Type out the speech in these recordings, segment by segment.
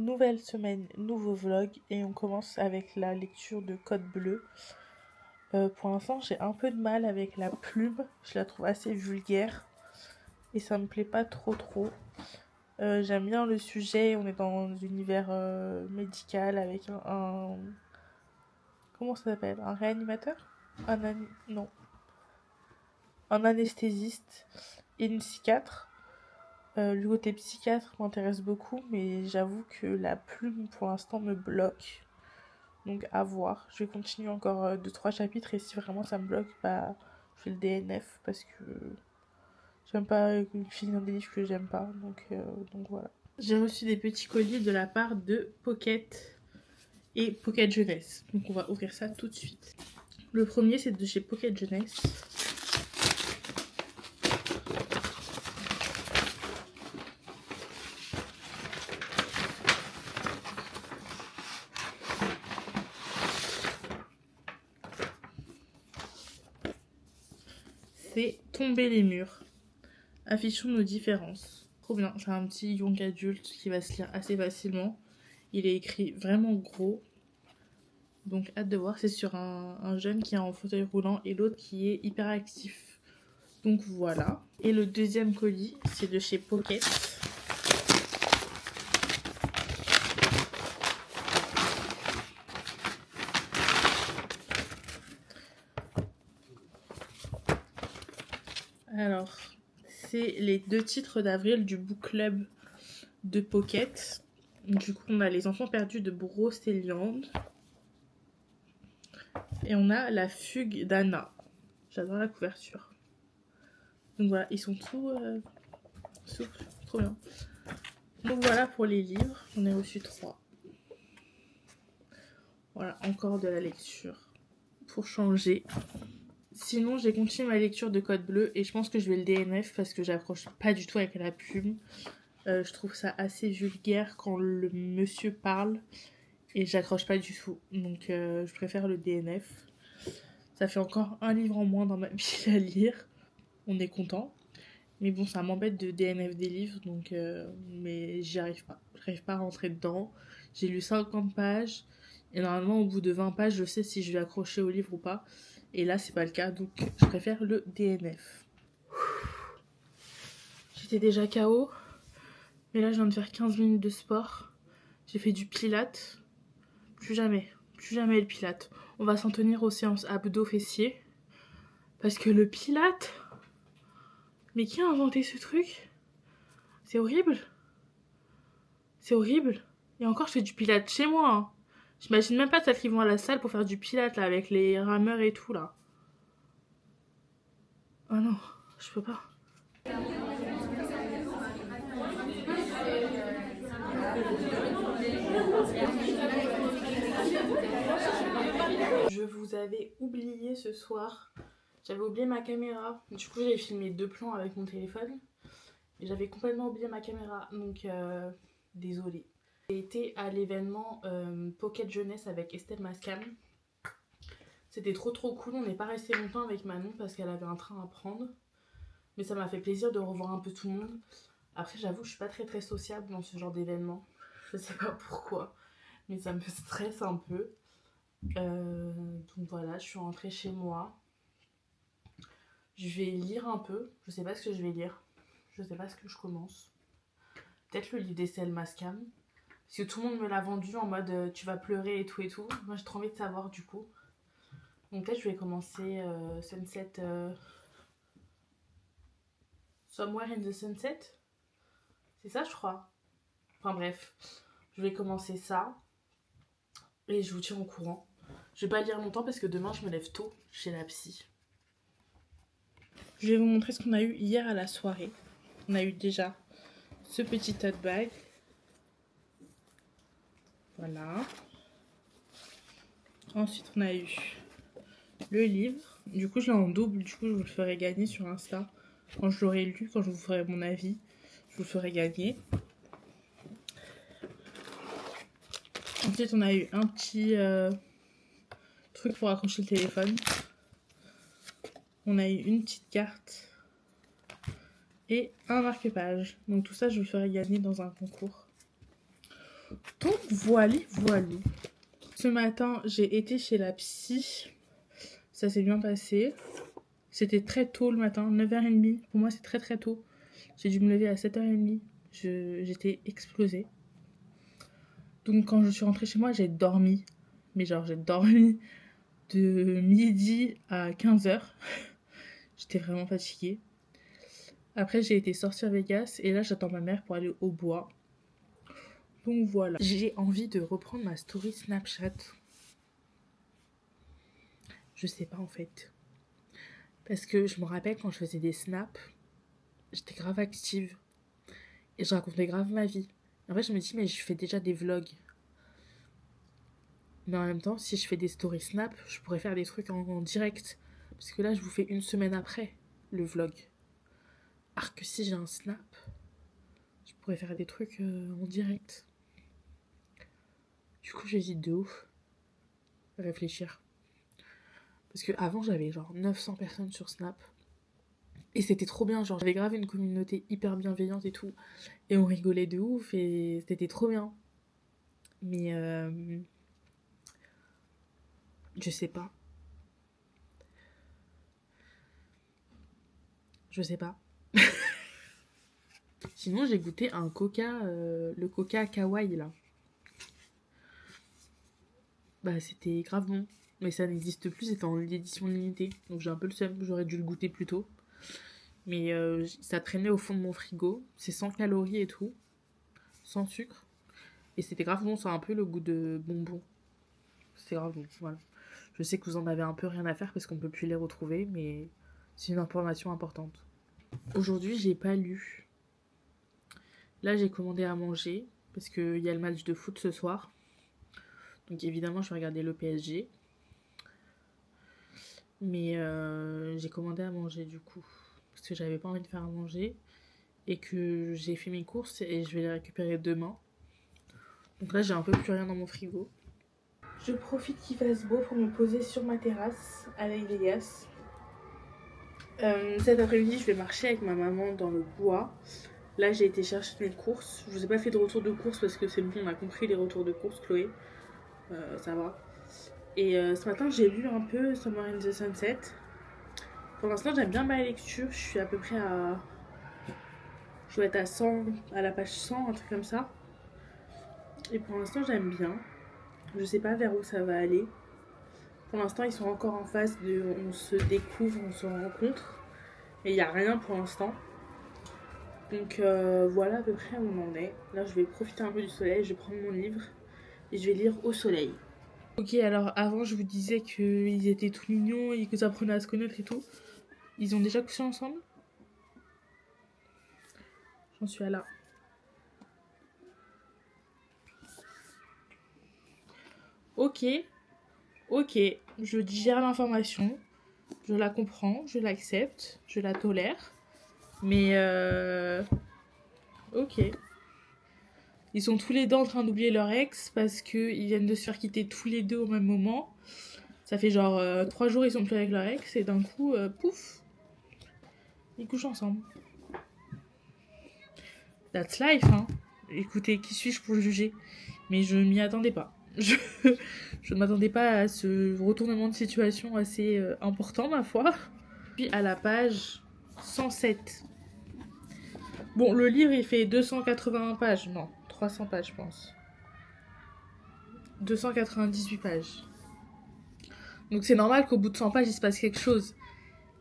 Nouvelle semaine, nouveau vlog et on commence avec la lecture de Code Bleu. Pour l'instant j'ai un peu de mal avec la plume, je la trouve assez vulgaire et ça me plaît pas trop. J'aime bien le sujet, on est dans l'univers médical avec comment ça s'appelle? Un réanimateur? Non. Un anesthésiste et une psychiatre. Le côté psychiatre m'intéresse beaucoup, mais j'avoue que la plume pour l'instant me bloque. Donc à voir. Je vais continuer encore 2-3 chapitres et si vraiment ça me bloque, bah je fais le DNF parce que j'aime pas finir des livres que j'aime pas. Donc voilà. J'ai reçu des petits colis de la part de Pocket et Pocket Jeunesse. Donc on va ouvrir ça tout de suite. Le premier c'est de chez Pocket Jeunesse. C'est Tomber les murs. Affichons nos différences. Trop bien, c'est un petit young adulte qui va se lire assez facilement. Il est écrit vraiment gros. Donc hâte de voir, c'est sur un jeune qui est en fauteuil roulant et l'autre qui est hyper actif. Donc voilà. Et le deuxième colis, c'est de chez Pocket. Alors, c'est les 2 titres d'avril du book club de Pocket. Du coup, on a Les enfants perdus de Brocéliande. Et on a La fugue d'Anna. J'adore la couverture. Donc voilà, ils sont tout souples, trop bien. Donc voilà pour les livres, j'en ai reçu 3. Voilà, encore de la lecture pour changer. Sinon, j'ai continué ma lecture de Code Bleu et je pense que je vais le DNF parce que j'accroche pas du tout avec la plume. Je trouve ça assez vulgaire quand le monsieur parle et j'accroche pas du tout. Donc je préfère le DNF. Ça fait encore un livre en moins dans ma pile à lire. On est content. Mais bon, ça m'embête de DNF des livres, donc mais j'y arrive pas. J'arrive pas à rentrer dedans. J'ai lu 50 pages, et normalement, au bout de 20 pages, je sais si je vais accrocher au livre ou pas. Et là, c'est pas le cas, donc je préfère le DNF. J'étais déjà KO, mais là, je viens de faire 15 minutes de sport. J'ai fait du pilate. Plus jamais le pilate. On va s'en tenir aux séances abdos fessiers. Parce que le pilate... Mais qui a inventé ce truc? C'est horrible. C'est horrible. Et encore, je fais du pilate chez moi. Hein. J'imagine même pas celles qui vont à la salle pour faire du pilate là, avec les rameurs et tout là. Oh non, je peux pas. Je vous avais oublié ce soir. J'avais oublié ma caméra. Du coup, j'ai filmé 2 plans avec mon téléphone. Et j'avais complètement oublié ma caméra. Donc, désolée. J'ai été à l'événement Pocket Jeunesse avec Estelle Mascam. C'était trop cool. On n'est pas resté longtemps avec Manon parce qu'elle avait un train à prendre. Mais ça m'a fait plaisir de revoir un peu tout le monde. Après, j'avoue, je suis pas très sociable dans ce genre d'événement. Je sais pas pourquoi. Mais ça me stresse un peu. Donc voilà, je suis rentrée chez moi. Je vais lire un peu. Je sais pas ce que je vais lire. Je sais pas ce que je commence. Peut-être le livre d'Estelle Mascam. Parce que tout le monde me l'a vendu en mode tu vas pleurer et tout. Moi j'ai trop envie de savoir du coup. Donc là je vais commencer Sunset. Somewhere in the Sunset. C'est ça je crois. Enfin bref. Je vais commencer ça. Et je vous tiens au courant. Je vais pas lire longtemps parce que demain je me lève tôt chez la psy. Je vais vous montrer ce qu'on a eu hier à la soirée. On a eu déjà ce petit tote bag. Voilà. Ensuite, on a eu le livre. Du coup, je l'ai en double. Du coup, je vous le ferai gagner sur Insta. Quand je l'aurai lu, quand je vous ferai mon avis, je vous le ferai gagner. Ensuite, on a eu un petit truc pour accrocher le téléphone. On a eu une petite carte. Et un marque-page. Donc tout ça, je vous le ferai gagner dans un concours. Voili. Ce matin, j'ai été chez la psy. Ça s'est bien passé. C'était très tôt le matin, 9h30. Pour moi, c'est très très tôt. J'ai dû me lever à 7h30. J'étais explosée. Donc quand je suis rentrée chez moi, j'ai dormi. Mais genre, j'ai dormi de midi à 15h. J'étais vraiment fatiguée. Après, j'ai été sortir à Vegas. Et là, j'attends ma mère pour aller au bois. Donc voilà. J'ai envie de reprendre ma story Snapchat. Je sais pas en fait. Parce que je me rappelle quand je faisais des snaps, j'étais grave active. Et je racontais grave ma vie. En fait, je me dis, mais je fais déjà des vlogs. Mais en même temps, si je fais des stories snap, je pourrais faire des trucs en direct. Parce que là, je vous fais une semaine après le vlog. Alors que si j'ai un snap, je pourrais faire des trucs en direct. Du coup, j'hésite de ouf à réfléchir. Parce que avant j'avais genre 900 personnes sur Snap. Et c'était trop bien, genre j'avais grave une communauté hyper bienveillante et tout. Et on rigolait de ouf et c'était trop bien. Mais je sais pas. Je sais pas. Sinon j'ai goûté un coca, le coca kawaii là. Bah c'était grave bon. Mais ça n'existe plus, c'était en édition limitée. Donc j'ai un peu le seum, j'aurais dû le goûter plus tôt. Mais ça traînait au fond de mon frigo. C'est 100 calories et tout. Sans sucre. Et c'était grave bon, ça a un peu le goût de bonbons. C'est grave bon, voilà. Je sais que vous en avez un peu rien à faire parce qu'on peut plus les retrouver, mais c'est une information importante. Aujourd'hui, j'ai pas lu. Là, j'ai commandé à manger parce qu'il y a le match de foot ce soir. Donc évidemment, je vais regarder le PSG. Mais j'ai commandé à manger du coup. Parce que j'avais pas envie de faire à manger. Et que j'ai fait mes courses et je vais les récupérer demain. Donc là, j'ai un peu plus rien dans mon frigo. Je profite qu'il fasse beau pour me poser sur ma terrasse avec Vegas. Cet après-midi, je vais marcher avec ma maman dans le bois. Là, j'ai été chercher mes courses. Je vous ai pas fait de retour de course parce que c'est bon, on a compris les retours de course, Chloé. Ça va. Et ce matin, j'ai lu un peu Summer in the Sunset. Pour l'instant, j'aime bien ma lecture. Je suis à peu près à... Je dois être à 100, à la page 100, un truc comme ça. Et pour l'instant, j'aime bien. Je sais pas vers où ça va aller. Pour l'instant, ils sont encore en phase de... On se découvre, on se rencontre. Et il n'y a rien pour l'instant. Donc voilà à peu près où on en est. Là, je vais profiter un peu du soleil. Je vais prendre mon livre et je vais lire au soleil. Ok, alors avant, je vous disais qu'ils étaient tout mignons et qu'ils apprenaient à se connaître et tout. Ils ont déjà couché ensemble? J'en suis à là. Ok, je digère l'information. Je la comprends, je l'accepte, je la tolère. Mais ok. Ils sont tous les deux en train d'oublier leur ex parce qu'ils viennent de se faire quitter tous les deux au même moment. Ça fait genre 3 jours ils sont plus avec leur ex et d'un coup, pouf, ils couchent ensemble. That's life, hein. Écoutez, qui suis-je pour juger? Mais je m'y attendais pas. Je ne m'attendais pas à ce retournement de situation assez important, ma foi. Puis à la page 107. Bon, le livre, il fait 281 pages. Non, 300 pages, je pense. 298 pages. Donc c'est normal qu'au bout de 100 pages, il se passe quelque chose.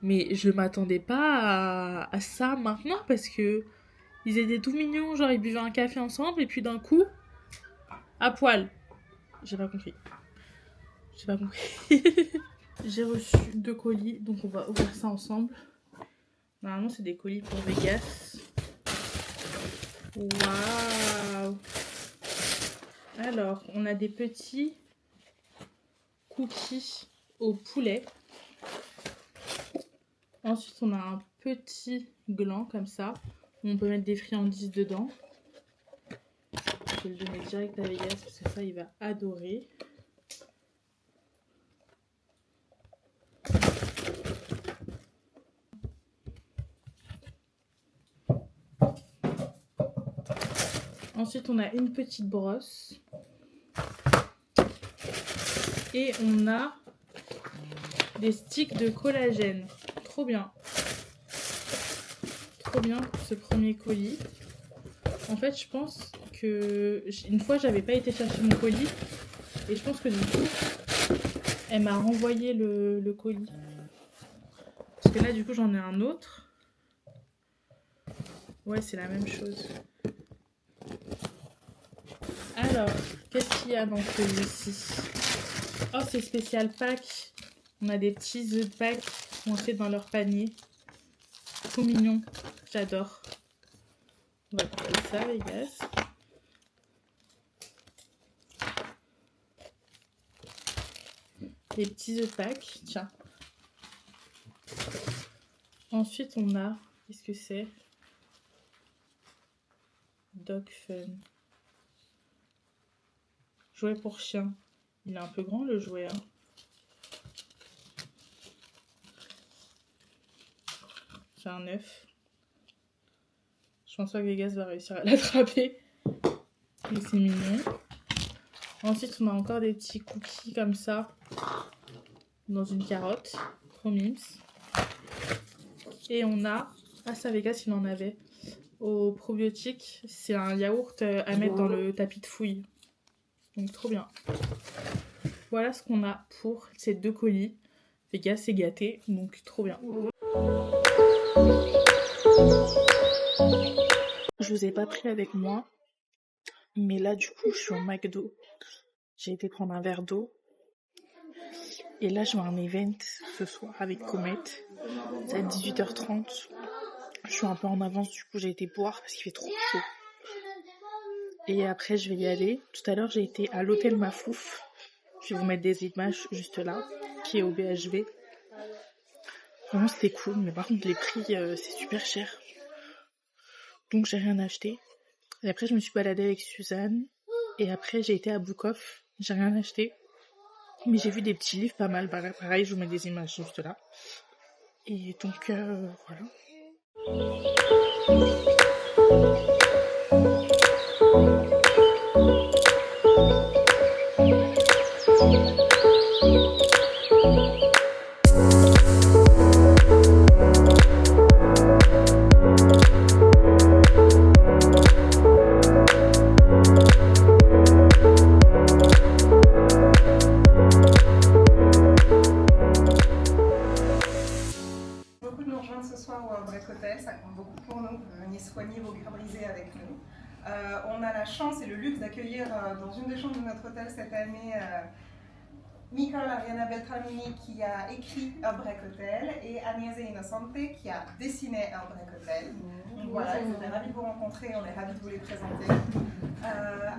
Mais je m'attendais pas à ça maintenant parce que ils étaient tout mignons, genre ils buvaient un café ensemble et puis d'un coup, à poil. J'ai pas compris. J'ai reçu 2 colis, donc on va ouvrir ça ensemble. Normalement, c'est des colis pour Vegas. Waouh! Alors, on a des petits cookies au poulet. Ensuite, on a un petit gland comme ça. On peut mettre des friandises dedans. Je vais le donner direct à Vegas parce que ça, il va adorer. Ensuite, on a une petite brosse. Et on a des sticks de collagène. Trop bien. Trop bien pour ce premier colis. En fait, je pense que une fois, j'avais pas été chercher mon colis. Et je pense que du coup, elle m'a renvoyé le colis. Parce que là, du coup, j'en ai un autre. Ouais, c'est la même chose. Alors, qu'est-ce qu'il y a dans celui-ci? Oh, c'est spécial Pâques. On a des petits œufs de Pâques coincés dans leur panier. Trop mignon. J'adore. On va prendre ça, Vegas. Des petits œufs de Pâques. Tiens. Ensuite, on a... Qu'est-ce que c'est? Dog Fun. Jouet pour chien. Il est un peu grand, le jouet. Hein. C'est un œuf. Je pense pas que Vegas va réussir à l'attraper. Mais c'est mignon. Ensuite, on a encore des petits cookies comme ça. Dans une carotte. Trop mimes. Et on a... Ah, ça, Vegas, il en avait. Au probiotique. C'est un yaourt à mettre dans le tapis de fouille. Donc, trop bien. Voilà ce qu'on a pour ces 2 colis. Vegas est gâté, donc trop bien. Je vous ai pas pris avec moi. Mais là, du coup, je suis au McDo. J'ai été prendre un verre d'eau. Et là, je vois un event ce soir avec Comet. C'est à 18h30. Je suis un peu en avance, du coup, j'ai été boire parce qu'il fait trop chaud. Et après, je vais y aller. Tout à l'heure, j'ai été à l'hôtel Mafouf. Je vais vous mettre des images juste là, qui est au BHV. Vraiment, c'était cool, mais par contre, les prix, c'est super cher. Donc, j'ai rien acheté. Et après, je me suis baladée avec Suzanne. Et après, j'ai été à Boukoff. J'ai rien acheté. Mais j'ai vu des petits livres pas mal. Pareil, je vous mets des images juste là. Et donc, voilà. Ça compte beaucoup pour nous, vous veniez soigner vos cœurs brisés avec nous. On a la chance et le luxe d'accueillir dans une des chambres de notre hôtel cette année Nicole Ariana Beltramini qui a écrit Heartbreak Hotel et Agnese Innocente qui a dessiné Heartbreak Hotel. Donc voilà, on est ravis de vous rencontrer, on est ravis de vous les présenter.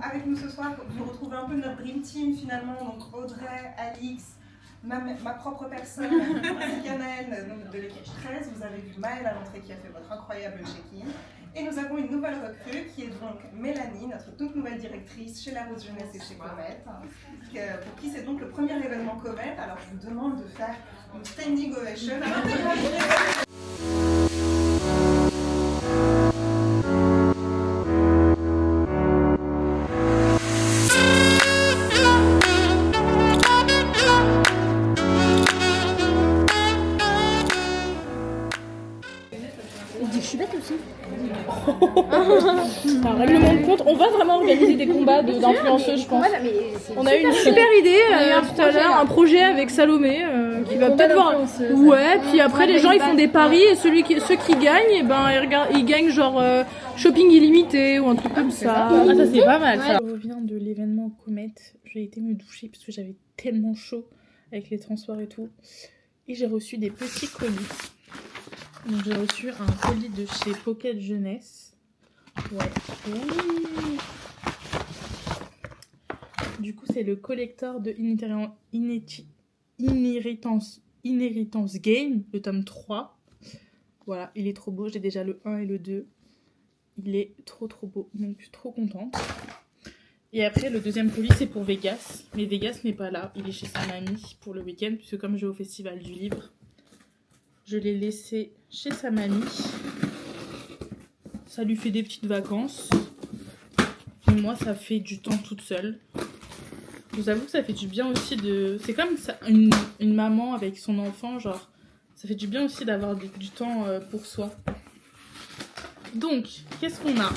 Avec nous ce soir, vous retrouvez un peu notre Dream Team finalement, donc Audrey, Alix, ma propre personne, ainsi qu'Anaëlle de l'équipe 13. Vous avez vu Maëlle à l'entrée qui a fait votre incroyable check-in. Et nous avons une nouvelle recrue qui est donc Mélanie, notre toute nouvelle directrice chez La Rose Jeunesse et chez Comet, pour qui c'est donc le premier événement Comet. Alors je vous demande de faire une standing ovation à l'intégralité. Un règlement de compte. On va vraiment organiser des combats d'influenceuses, je pense. On a eu une super idée tout à l'heure, un projet avec Salomé qui va peut-être voir. Ouais, puis après les gens ils font des paris et ceux qui gagnent, et ben ils gagnent genre shopping illimité ou un truc comme ça. Ah, ça c'est pas mal ça. Je reviens de l'événement Comet. J'ai été me doucher parce que j'avais tellement chaud avec les transports et tout. Et j'ai reçu des petits colis. Donc j'ai reçu un colis de chez Pocket Jeunesse. Ouais. Oui. Du coup, c'est le collector de Inheritance Game, le tome 3. Voilà, il est trop beau. J'ai déjà le 1 et le 2. Il est trop beau. Donc, je suis trop contente. Et après, le deuxième colis, c'est pour Vegas. Mais Vegas n'est pas là. Il est chez sa mamie pour le week-end. Puisque comme je vais au Festival du Livre, je l'ai laissé chez sa mamie. Ça lui fait des petites vacances. Et moi, ça fait du temps toute seule. Je vous avoue que ça fait du bien aussi de... C'est comme ça, une maman avec son enfant, genre... Ça fait du bien aussi d'avoir du temps pour soi. Donc, qu'est-ce qu'on a?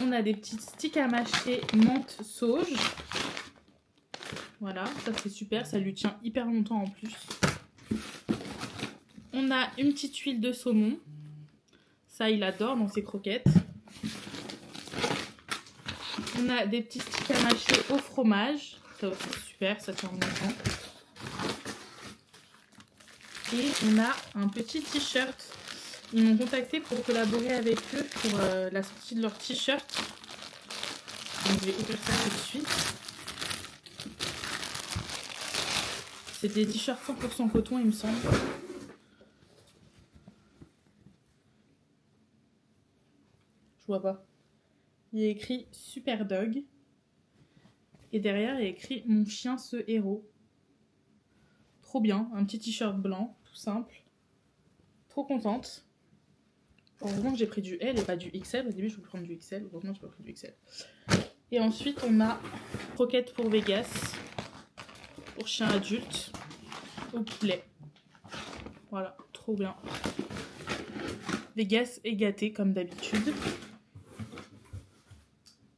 On a des petites sticks à mâcher menthe sauge. Voilà, ça c'est super, ça lui tient hyper longtemps en plus. On a une petite huile de saumon. Ça, il adore dans ses croquettes. On a des petits sticks à mâcher au fromage. Ça aussi super, ça tient longtemps. Et on a un petit t-shirt. Ils m'ont contacté pour collaborer avec eux pour la sortie de leur t-shirt. Donc je vais ouvrir ça tout de suite. C'est des t-shirts 100% coton, il me semble. Je vois pas. Il est écrit Super Dog. Et derrière, il est écrit Mon chien ce héros. Trop bien. Un petit t-shirt blanc, tout simple. Trop contente. Heureusement que j'ai pris du L et pas du XL. Au début, je voulais prendre du XL. Heureusement, j'ai pas pris du XL. Et ensuite, on a croquettes pour Vegas. Pour chien adulte. Au poulet. Voilà, trop bien. Vegas est gâté comme d'habitude.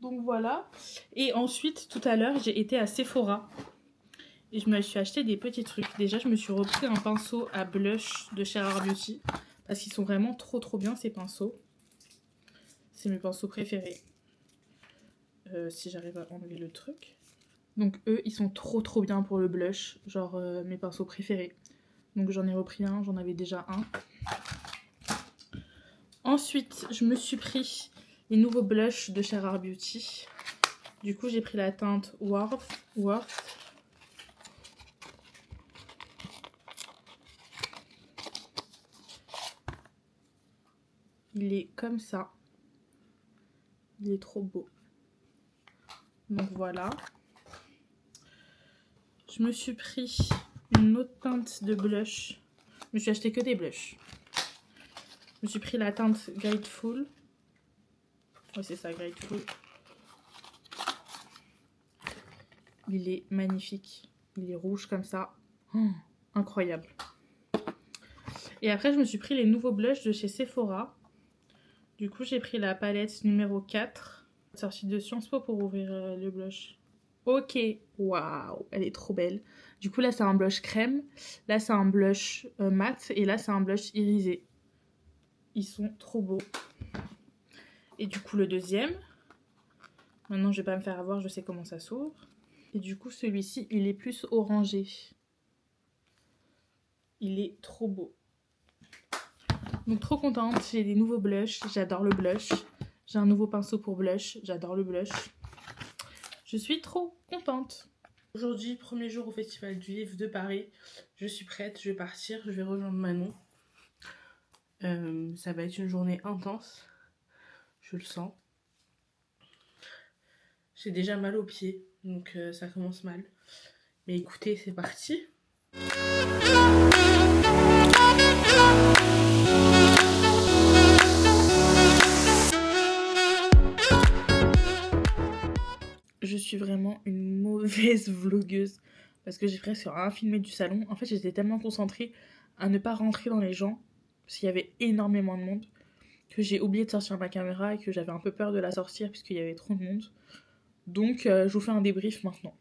Donc voilà. Et ensuite, tout à l'heure, j'ai été à Sephora. Et je me suis acheté des petits trucs. Déjà, je me suis repris un pinceau à blush de chez Rare Beauty. Parce qu'ils sont vraiment trop bien ces pinceaux. C'est mes pinceaux préférés. Si j'arrive à enlever le truc. Donc eux, ils sont trop bien pour le blush. Genre mes pinceaux préférés. Donc j'en ai repris un, j'en avais déjà un. Ensuite, je me suis pris les nouveaux blushs de chez Rare Beauty. Du coup, j'ai pris la teinte Warmth. Il est comme ça. Il est trop beau. Donc voilà. Je me suis pris une autre teinte de blush. Je me suis acheté que des blushs. Je me suis pris la teinte Grateful. Ouais, c'est ça, Grateful. Il est magnifique. Il est rouge comme ça. Oh, incroyable. Et après, je me suis pris les nouveaux blushs de chez Sephora. Du coup, j'ai pris la palette numéro 4. Sortie de Sciences Po pour ouvrir le blush. Ok, waouh, elle est trop belle. Du coup, là, c'est un blush crème. Là, c'est un blush mat. Et là, c'est un blush irisé. Ils sont trop beaux. Et du coup, le deuxième. Maintenant, je vais pas me faire avoir, je sais comment ça s'ouvre. Et du coup, celui-ci, il est plus orangé. Il est trop beau. Donc, trop contente. J'ai des nouveaux blushs. J'adore le blush. J'ai un nouveau pinceau pour blush. J'adore le blush. Je suis trop contente. Aujourd'hui, premier jour au Festival du Livre de Paris. Je suis prête, je vais partir, je vais rejoindre Manon. Ça va être une journée intense. Je le sens. J'ai déjà mal aux pieds, donc ça commence mal. Mais écoutez, c'est parti. Je suis vraiment une mauvaise vlogueuse parce que j'ai presque rien filmé du salon. En fait, j'étais tellement concentrée à ne pas rentrer dans les gens parce qu'il y avait énormément de monde que j'ai oublié de sortir ma caméra et que j'avais un peu peur de la sortir puisqu'il y avait trop de monde. Donc, je vous fais un débrief maintenant.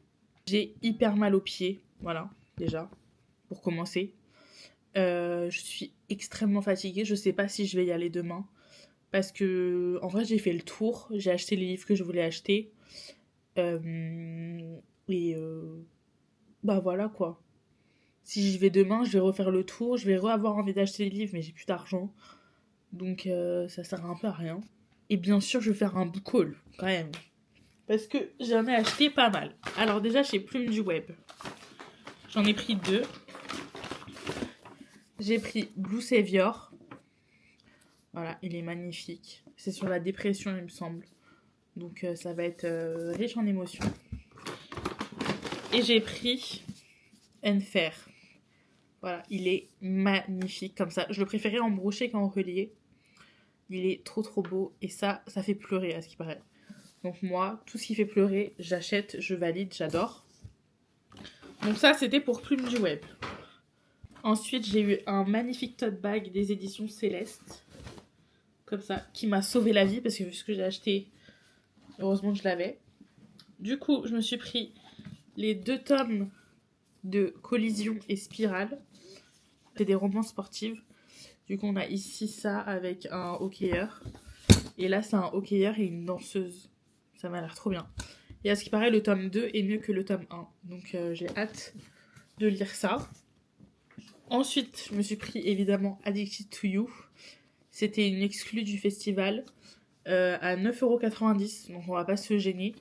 J'ai hyper mal aux pieds, voilà, déjà, pour commencer. Je suis extrêmement fatiguée, je sais pas si je vais y aller demain parce que, en vrai, j'ai fait le tour, j'ai acheté les livres que je voulais acheter. Bah voilà quoi. Si j'y vais demain, je vais refaire le tour, je vais avoir envie d'acheter les livres, mais j'ai plus d'argent. Donc ça sert un peu à rien. Et bien sûr, je vais faire un book haul, quand même. Parce que j'en ai acheté pas mal. Alors déjà, chez Plume du Web. J'en ai pris 2. J'ai pris Blue Savior. Voilà, il est magnifique. C'est sur la dépression, il me semble. Donc ça va être riche en émotions. Et j'ai pris Enfer. Voilà, il est magnifique comme ça. Je le préférais en broché qu'en relié. Il est trop beau. Et ça fait pleurer à ce qui paraît. Donc moi, tout ce qui fait pleurer, j'achète, je valide, j'adore. Donc ça, c'était pour Plume du Web. Ensuite, j'ai eu un magnifique tote bag des éditions Céleste. Comme ça, qui m'a sauvé la vie parce que vu ce que j'ai acheté, heureusement que je l'avais. Du coup, je me suis pris les 2 tomes de Collision et Spirale. C'est des romans sportifs. Du coup, on a ici ça avec un hockeyeur. Et là, c'est un hockeyeur et une danseuse. Ça m'a l'air trop bien. Et à ce qui paraît, le tome 2 est mieux que le tome 1. Donc j'ai hâte de lire ça. Ensuite, je me suis pris évidemment Addicted to You. C'était une exclue du festival à 9,90 €. Donc on va pas se gêner.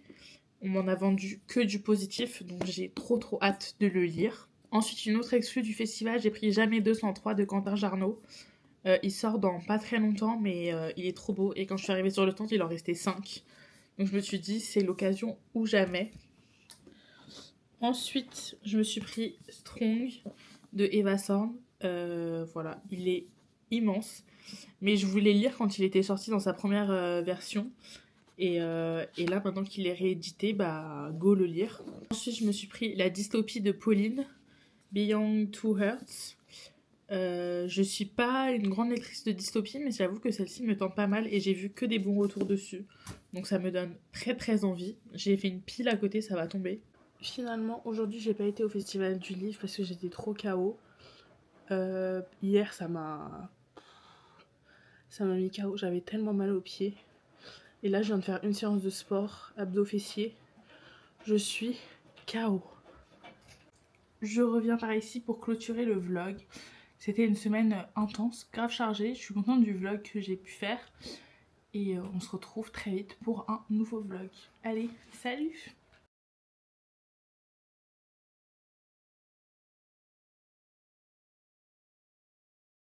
On m'en a vendu que du positif. Donc j'ai trop hâte de le lire. Ensuite, une autre exclue du festival, j'ai pris Jamais 203 de Quentin Jarnot. Il sort dans pas très longtemps, mais il est trop beau. Et quand je suis arrivée sur le stand, il en restait 5. Donc je me suis dit, c'est l'occasion ou jamais. Ensuite, je me suis pris Strong de Eva Thorne. Voilà, il est immense. Mais je voulais lire quand il était sorti dans sa première version. Et là, maintenant qu'il est réédité, bah, go le lire. Ensuite, je me suis pris La dystopie de Pauline, Beyond Two Hearts. Je suis pas une grande lectrice de dystopie, mais j'avoue que celle-ci me tente pas mal et j'ai vu que des bons retours dessus. Donc ça me donne très envie. J'ai fait une pile à côté, ça va tomber. Finalement, aujourd'hui, j'ai pas été au festival du livre parce que j'étais trop KO. Hier, ça m'a mis KO, j'avais tellement mal aux pieds. Et là, je viens de faire une séance de sport, abdos fessiers. Je suis KO. Je reviens par ici pour clôturer le vlog. C'était une semaine intense, grave chargée. Je suis contente du vlog que j'ai pu faire. Et on se retrouve très vite pour un nouveau vlog. Allez, salut!